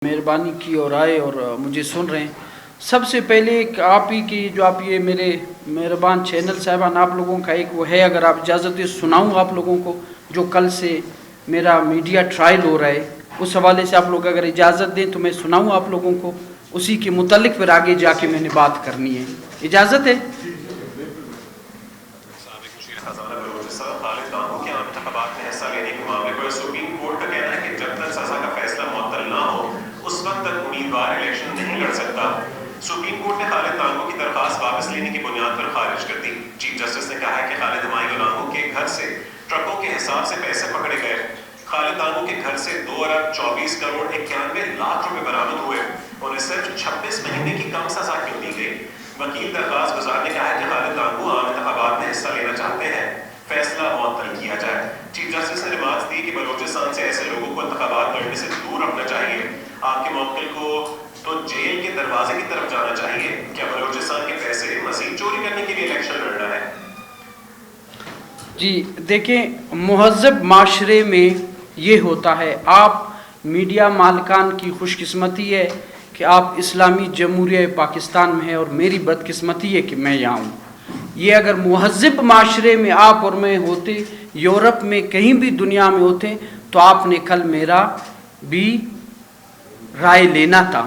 مہربانی کی اور آئے اور مجھے سن رہے ہیں. سب سے پہلے آپ ہی کی جو آپ یہ میرے مہربان چینل صاحبان آپ لوگوں کا ایک وہ ہے، اگر آپ اجازت دیں سناؤں آپ لوگوں کو جو کل سے میرا میڈیا ٹرائل ہو رہا ہے، اس حوالے سے آپ لوگ اگر اجازت دیں تو میں سناؤں آپ لوگوں کو، اسی کے متعلق پھر آگے جا کے میں نے بات کرنی ہے. اجازت ہے؟ سپریم کورٹ کا کہنا ہے کہ جب تک سزا کا فیصلہ معطل نہ ہو اس وقت تک امیدوار الیکشن نہیں لڑ سکتا. سپریم کورٹ نے خالد تانگو کی درخواست واپس لینے کی بنیاد پر خارج کر دی. چیف جسٹس نے کہا ہے کہ خالد ہمایوں تانگو کے گھر سے ٹرکوں کے حساب سے پیسے پکڑے گئے. خالد تانگو کے گھر سے 2,24,91,00,000 روپے برآمد ہوئے. انہیں صرف 26 مہینے کی کم سزا کیوں دی گئی؟ وکیل درخواست گزار نے کہا ہے کہ خالد تانگو عام انتخابات میں حصہ لینا چاہتے ہیں، فیصلہ معطل کیا جائے. چیف جسٹس نے ریمارکس دی کہ بلوچستان سے ایسے لوگوں کو انتخابات لڑنے سے دور رکھنا چاہیے. آپ کے موکل کو تو جیل کے دروازے کی طرف جانا چاہیے. کیا بلوچستان کے پیسے مزید چوری کرنے کے لیے الیکشن لڑنا ہے؟ جی دیکھیں، مہذب معاشرے میں یہ ہوتا ہے. آپ میڈیا مالکان کی خوش قسمتی ہے کہ آپ اسلامی جمہوریہ پاکستان میں ہیں، اور میری بدقسمتی ہے کہ میں یہاں ہوں. یہ اگر مہذب معاشرے میں آپ اور میں ہوتے، یورپ میں کہیں بھی دنیا میں ہوتے، تو آپ نے کل میرا بھی رائے لینا تھا.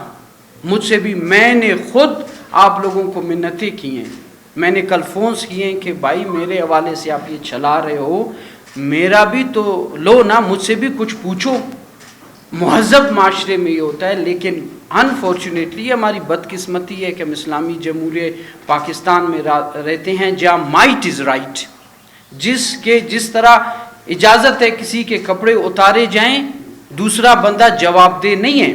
مجھ سے بھی میں نے خود آپ لوگوں کو منتیں کی ہیں. میں نے کل فونز کیے ہیں کہ بھائی میرے حوالے سے آپ یہ چلا رہے ہو، میرا بھی تو لو نا، مجھ سے بھی کچھ پوچھو. مہذب معاشرے میں یہ ہوتا ہے. لیکن انفارچونیٹلی ہماری بدقسمتی ہے کہ ہم اسلامی جمہوریہ پاکستان میں رہتے ہیں جہاں مائٹ از رائٹ. جس طرح اجازت ہے کسی کے کپڑے اتارے جائیں، دوسرا بندہ جواب دہ نہیں ہے.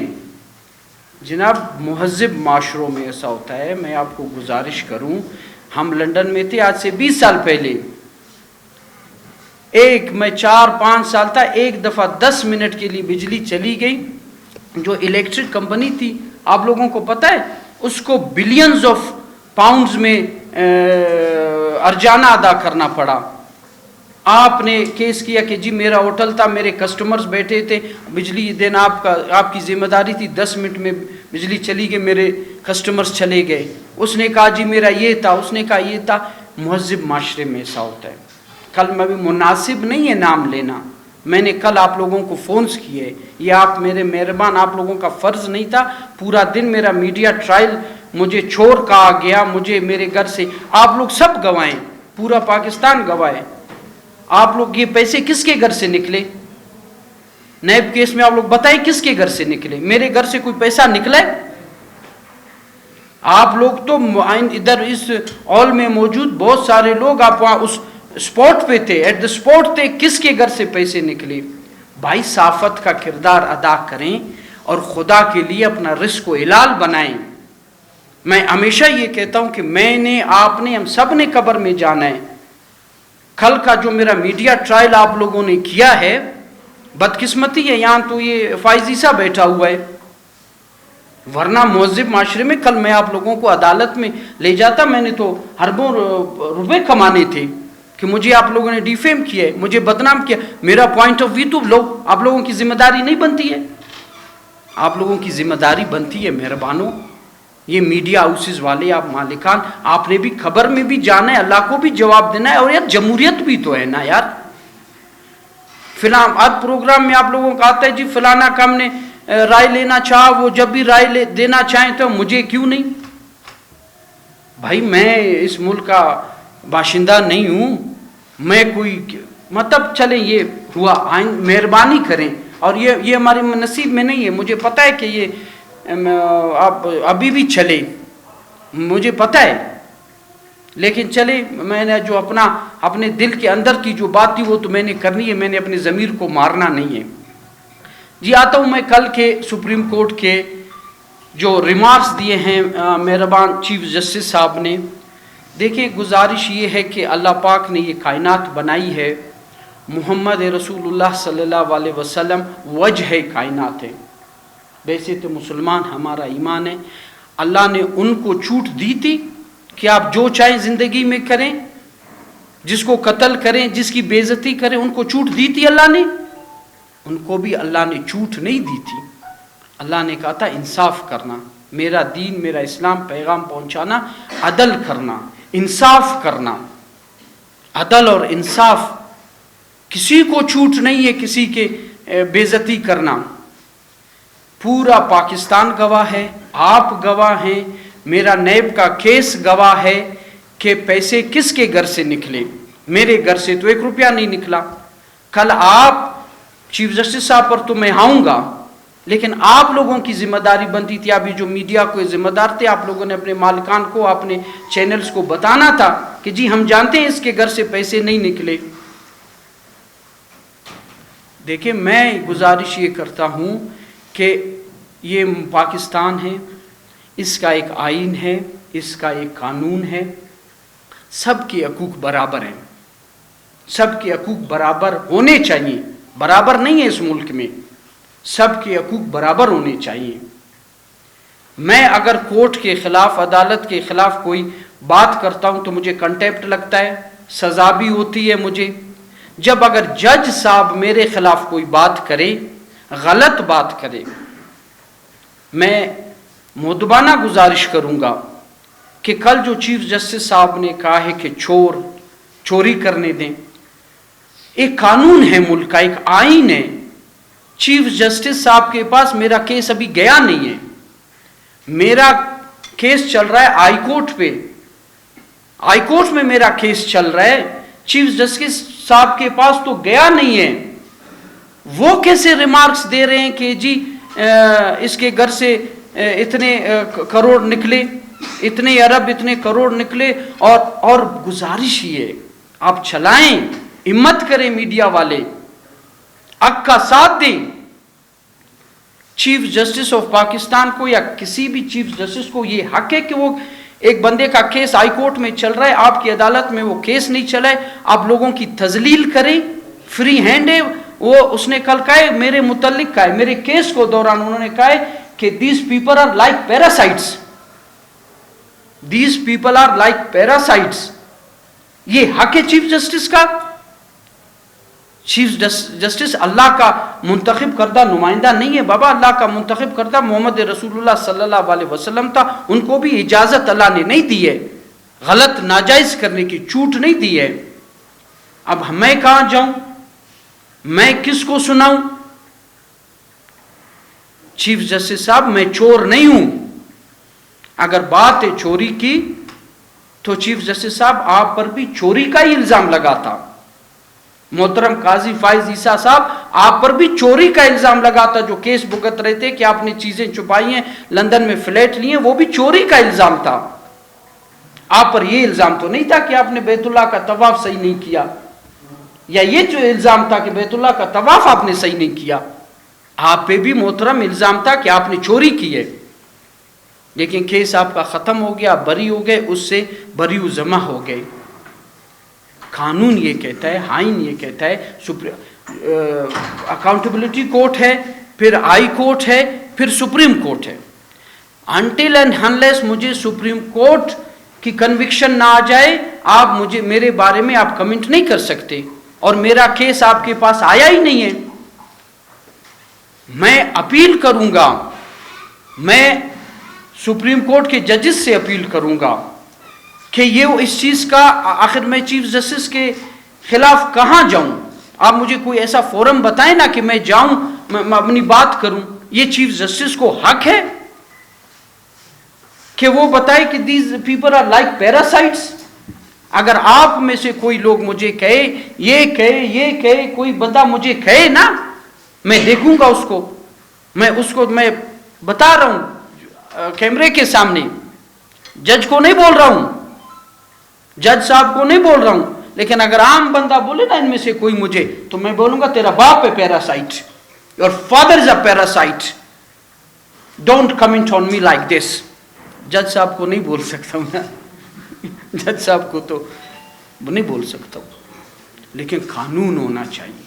جناب مہذب معاشروں میں ایسا ہوتا ہے. میں آپ کو گزارش کروں، ہم لندن میں تھے آج سے 20 سال پہلے. میں 4-5 سال تھا، ایک دفعہ 10 منٹ کے لیے بجلی چلی گئی. جو الیکٹرک کمپنی تھی، آپ لوگوں کو پتہ ہے، اس کو بلینز آف پاؤنڈز میں ارجانہ ادا کرنا پڑا. آپ نے کیس کیا کہ جی میرا ہوٹل تھا، میرے کسٹمرز بیٹھے تھے، بجلی دینا آپ کی ذمہ داری تھی. 10 منٹ میں بجلی چلی گئی، میرے کسٹمرز چلے گئے. اس نے کہا جی میرا یہ تھا، اس نے کہا یہ تھا. مہذب معاشرے میں ایسا ہوتا ہے. کل میں بھی مناسب نہیں ہے نام لینا، میں نے کل آپ لوگوں کو فونز کیے. یہ آپ میرے مہربان، آپ لوگوں کا فرض نہیں تھا. پورا دن میرا میڈیا ٹرائل مجھے چھوڑ کہا گیا، مجھے میرے گھر سے آپ لوگ سب گوائیں، پورا پاکستان گوائے. آپ لوگ یہ پیسے کس کے گھر سے نکلے؟ نیب کیس میں آپ لوگ بتائیں کس کے گھر سے نکلے؟ میرے گھر سے کوئی پیسہ نکلا ہے؟ آپ لوگ تو ادھر اس ہال میں موجود بہت سارے لوگ، آپ وہاں اس اسپاٹ پہ تھے، ایٹ دا اسپاٹ تھے. کس کے گھر سے پیسے نکلے؟ بھائی صافت کا کردار ادا کریں اور خدا کے لیے اپنا رزق و حلال بنائیں. میں ہمیشہ یہ کہتا ہوں کہ میں نے، آپ نے، ہم سب نے قبر میں جانا ہے. کل کا جو میرا میڈیا ٹرائل آپ لوگوں نے کیا ہے، بدقسمتی ہے یہاں تو یہ فائزی صاحب بیٹھا ہوا ہے. ورنہ مہذب معاشرے میں کل میں آپ لوگوں کو عدالت میں لے جاتا. میں نے تو اربوں روپے کمانے تھے کہ مجھے آپ لوگوں نے ڈیفیم کیا ہے، مجھے بدنام کیا. میرا پوائنٹ آف ویو تو لو، آپ لوگوں کی ذمہ داری نہیں بنتی ہے. آپ لوگوں کی ذمہ داری بنتی ہے مہربانوں، یہ میڈیا ہاؤسز والے، آپ مالکان، آپ نے بھی خبر میں بھی جانا ہے، اللہ کو بھی جواب دینا ہے. اور یار جمہوریت بھی تو ہے نا یار. فلاں ہر پروگرام میں آپ لوگوں کا آتا ہے جی فلانا کام نے رائے لینا چاہا، وہ جب بھی رائے دینا چاہیں تو مجھے کیوں نہیں؟ بھائی میں اس ملک کا باشندہ نہیں ہوں، میں کوئی مطلب چلیں یہ ہوا، مہربانی کریں. اور یہ ہمارے نصیب میں نہیں ہے. مجھے پتہ ہے کہ یہ آپ ابھی بھی چلے، مجھے پتہ ہے. لیکن چلے، میں نے جو اپنے دل کے اندر کی جو بات تھی وہ تو میں نے کرنی ہے. میں نے اپنے ضمیر کو مارنا نہیں ہے. جی آتا ہوں میں کل کے سپریم کورٹ کے جو ریمارکس دیے ہیں مہربان چیف جسٹس صاحب نے. دیکھیں گزارش یہ ہے کہ اللہ پاک نے یہ کائنات بنائی ہے، محمد رسول اللہ صلی اللہ علیہ وسلم وجہ کائنات ہے. ویسے تو مسلمان ہمارا ایمان ہے. اللہ نے ان کو چھوٹ دی تھی کہ آپ جو چاہیں زندگی میں کریں، جس کو قتل کریں، جس کی بے عزتی کریں، ان کو چھوٹ دی تھی اللہ نے. ان کو بھی اللہ نے چھوٹ نہیں دی تھی. اللہ نے کہا تھا انصاف کرنا، میرا دین، میرا اسلام پیغام پہنچانا، عدل کرنا، انصاف کرنا، عدل اور انصاف، کسی کو چھوٹ نہیں ہے کسی کے بے عزتی کرنا۔ پورا پاکستان گواہ ہے، آپ گواہ ہیں، میرا نیب کا کیس گواہ ہے کہ پیسے کس کے گھر سے نکلے۔ میرے گھر سے تو 1 روپیہ نہیں نکلا۔ کل آپ چیف جسٹس صاحب پر تو میں آؤں گا، لیکن آپ لوگوں کی ذمہ داری بنتی تھی، ابھی جو میڈیا کو ذمہ دار تھے، آپ لوگوں نے اپنے مالکان کو، اپنے چینلز کو بتانا تھا کہ جی ہم جانتے ہیں اس کے گھر سے پیسے نہیں نکلے۔ دیکھیں، میں گزارش یہ کرتا ہوں کہ یہ پاکستان ہے، اس کا ایک آئین ہے، اس کا ایک قانون ہے، سب کے حقوق برابر ہیں، سب کے حقوق برابر ہونے چاہیے۔ برابر نہیں ہے اس ملک میں، سب کے حقوق برابر ہونے چاہیے۔ میں اگر کورٹ کے خلاف، عدالت کے خلاف کوئی بات کرتا ہوں تو مجھے کنٹیمپٹ لگتا ہے، سزا بھی ہوتی ہے مجھے۔ جب اگر جج صاحب میرے خلاف کوئی بات کرے، غلط بات کرے، میں مؤدبانہ گزارش کروں گا کہ کل جو چیف جسٹس صاحب نے کہا ہے کہ چوری کرنے دیں، ایک قانون ہے ملک کا، ایک آئین ہے۔ چیف جسٹس صاحب کے پاس میرا کیس ابھی گیا نہیں ہے، میرا کیس چل رہا ہے ہائی کورٹ پہ، ہائی کورٹ میں میرا کیس چل رہا ہے، چیف جسٹس صاحب کے پاس تو گیا نہیں ہے۔ وہ کیسے ریمارکس دے رہے ہیں کہ جی اس کے گھر سے اتنے کروڑ نکلے، اتنے ارب، اتنے کروڑ نکلے، اور گزارش ہی ہے آپ چلائیں، ہمت کریں میڈیا والے، حق کا ساتھ دیں۔ چیف جسٹس آف پاکستان کو یا کسی بھی چیف جسٹس کو یہ حق ہے کہ وہ ایک بندے کا کیس ہائی کورٹ میں چل رہا ہے، آپ کی عدالت میں وہ کیس نہیں چلا ہے، آپ لوگوں کی تذلیل کریں، فری ہینڈ ہے وہ۔ اس نے کل کہا ہے، میرے متعلق کہا ہے، میرے کیس کو دوران انہوں نے کہا ہے کہ these people are like parasites، these people are like parasites۔ یہ حق ہے چیف جسٹس کا؟ چیف جسٹس اللہ کا منتخب کردہ نمائندہ نہیں ہے بابا، اللہ کا منتخب کردہ محمد رسول اللہ صلی اللہ علیہ وسلم تھا، ان کو بھی اجازت اللہ نے نہیں دی ہے، غلط ناجائز کرنے کی چھوٹ نہیں دی ہے۔ اب میں کہاں جاؤں، میں کس کو سناؤں؟ چیف جسٹس صاحب، میں چور نہیں ہوں، اگر بات ہے چوری کی تو چیف جسٹس صاحب آپ پر بھی چوری کا ہی الزام لگا تھا۔ محترم قاضی فائز عیسیٰ صاحب، آپ پر بھی چوری کا الزام لگا تھا، جو کیس بھگت رہے تھے کہ آپ نے چیزیں چھپائی ہیں، لندن میں فلیٹ لیے، وہ بھی چوری کا الزام تھا۔ آپ پر یہ الزام تو نہیں تھا کہ آپ نے بیت اللہ کا طواف صحیح نہیں کیا، یا یہ جو الزام تھا کہ بیت اللہ کا طواف آپ نے صحیح نہیں کیا۔ آپ پہ بھی محترم الزام تھا کہ آپ نے چوری کی ہے، لیکن کیس آپ کا ختم ہو گیا، بری ہو گئے، اس سے بری و ذمہ ہو گئے۔ قانون یہ کہتا ہے، آئین یہ کہتا ہے، اکاؤنٹیبلٹی کورٹ ہے، پھر ہائی کورٹ ہے، پھر سپریم کورٹ ہے۔ انٹل اینڈ انلیس مجھے سپریم کورٹ کی کنوکشن نہ آ جائے، آپ مجھے، میرے بارے میں آپ کمنٹ نہیں کر سکتے، اور میرا کیس آپ کے پاس آیا ہی نہیں ہے۔ میں اپیل کروں گا، میں سپریم کورٹ کے ججز سے اپیل کروں گا کہ یہ اس چیز کا، آخر میں چیف جسٹس کے خلاف کہاں جاؤں؟ آپ مجھے کوئی ایسا فورم بتائیں نا کہ میں جاؤں، میں اپنی بات کروں۔ یہ چیف جسٹس کو حق ہے کہ وہ بتائے کہ these people are like parasites۔ اگر آپ میں سے کوئی لوگ مجھے کہے، یہ کہے، کوئی بندہ مجھے کہے نا، میں دیکھوں گا اس کو، میں بتا رہا ہوں کیمرے کے سامنے، جج کو نہیں بول رہا ہوں، جج صاحب کو نہیں بول رہا ہوں، لیکن اگر عام بندہ بولے نا ان میں سے کوئی مجھے، تو میں بولوں گا تیرا باپ ہے parasite, your father is a parasite, don't comment on me like this۔ جج صاحب کو نہیں بول سکتا ہوں نا، جج صاحب کو تو نہیں بول سکتا ہوں، لیکن قانون ہونا چاہیے،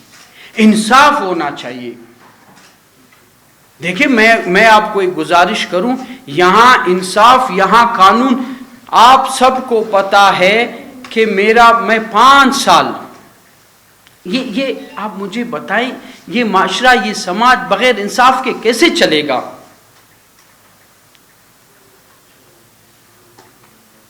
انصاف ہونا چاہیے۔ دیکھیں، میں آپ کو ایک گزارش کروں، یہاں انصاف، یہاں قانون، آپ سب کو پتا ہے کہ میں 5 سال، یہ آپ مجھے بتائیں، یہ معاشرہ، یہ سماج بغیر انصاف کے کیسے چلے گا؟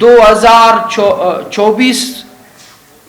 2024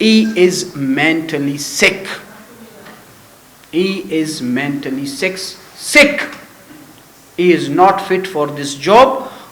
He is mentally sick. He is mentally sick. He is not fit for this job.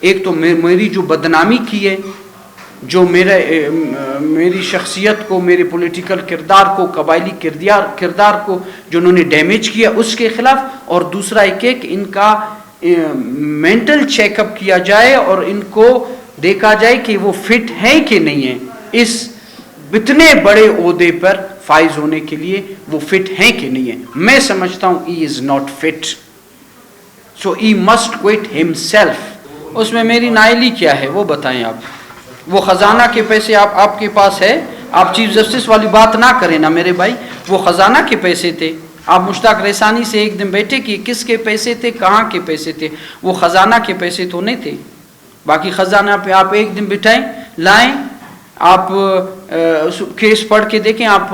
ایک تو میری جو بدنامی کی ہے، جو میری شخصیت کو، میرے پولیٹیکل کردار کو، قبائلی کردار کو جو انہوں نے ڈیمیج کیا اس کے خلاف، اور دوسرا ایک ہے کہ ان کا مینٹل چیک اپ کیا جائے اور ان کو دیکھا جائے کہ وہ فٹ ہیں کہ نہیں ہیں، اس اتنے بڑے عہدے پر فائز ہونے کے لیے وہ فٹ ہیں کہ نہیں ہیں۔ میں سمجھتا ہوں he is not fit, so he must quit himself۔ اس میں میری نائلی کیا ہے وہ بتائیں آپ۔ وہ خزانہ کے پیسے آپ کے پاس ہے، آپ چیف جسٹس والی بات نہ کریں نا میرے بھائی، وہ خزانہ کے پیسے تھے۔ آپ مشتاق ریسانی سے ایک دن بیٹھے کہ کس کے پیسے تھے، کہاں کے پیسے تھے، وہ خزانہ کے پیسے تو نہیں تھے۔ باقی خزانہ پہ آپ ایک دن بٹھائیں، لائیں، آپ کیس پڑھ کے دیکھیں۔ آپ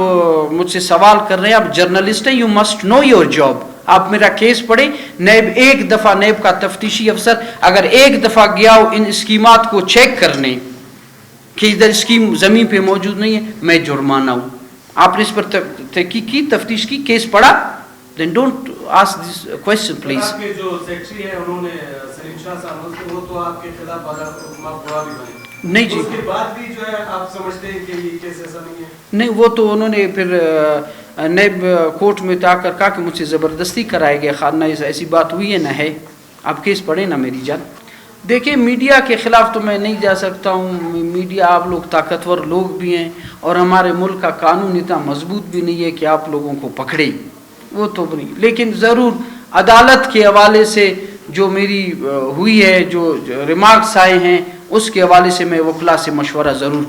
مجھ سے سوال کر رہے ہیں، آپ جرنلسٹ ہیں، you must know your job. آپ میرا کیس پڑھیں، نیب ایک دفعہ، نیب کا تفتیشی افسر اگر ایک دفعہ گیا ہو ان اسکیمات کو چیک کرنے کہ ادھر اسکیم زمین پہ موجود نہیں ہے، میں جرمانہ ہوں۔ آپ نے اس پر تحقیق کی، تفتیش کی، کیس پڑھا، then don't ask this question please۔ آپ کے جو سیکٹری ہیں انہوں نے سلیم شاہ صاحب، وہ تو آپ کے خلاف گواہ بھی بنے، نہیں جی، اس کے بعد بھی جو ہے آپ سمجھتے ہیں کہ یہ کیس ایسا نہیں ہے؟ نہیں، وہ تو انہوں نے پھر نیب کورٹ میں آ کر کہا کہ مجھ سے زبردستی کرایا گیا، خانہ ایسی بات ہوئی ہے نہ ہے۔ آپ کیس پڑھیں نا میری جان۔ دیکھیں میڈیا کے خلاف تو میں نہیں جا سکتا ہوں، میڈیا آپ لوگ طاقتور لوگ بھی ہیں اور ہمارے ملک کا قانون اتنا مضبوط بھی نہیں ہے کہ آپ لوگوں کو پکڑے، وہ تو نہیں، لیکن ضرور عدالت کے حوالے سے جو میری ہوئی ہے، جو ریمارکس آئے ہیں، اس کے حوالے سے میں وکلا سے مشورہ ضرور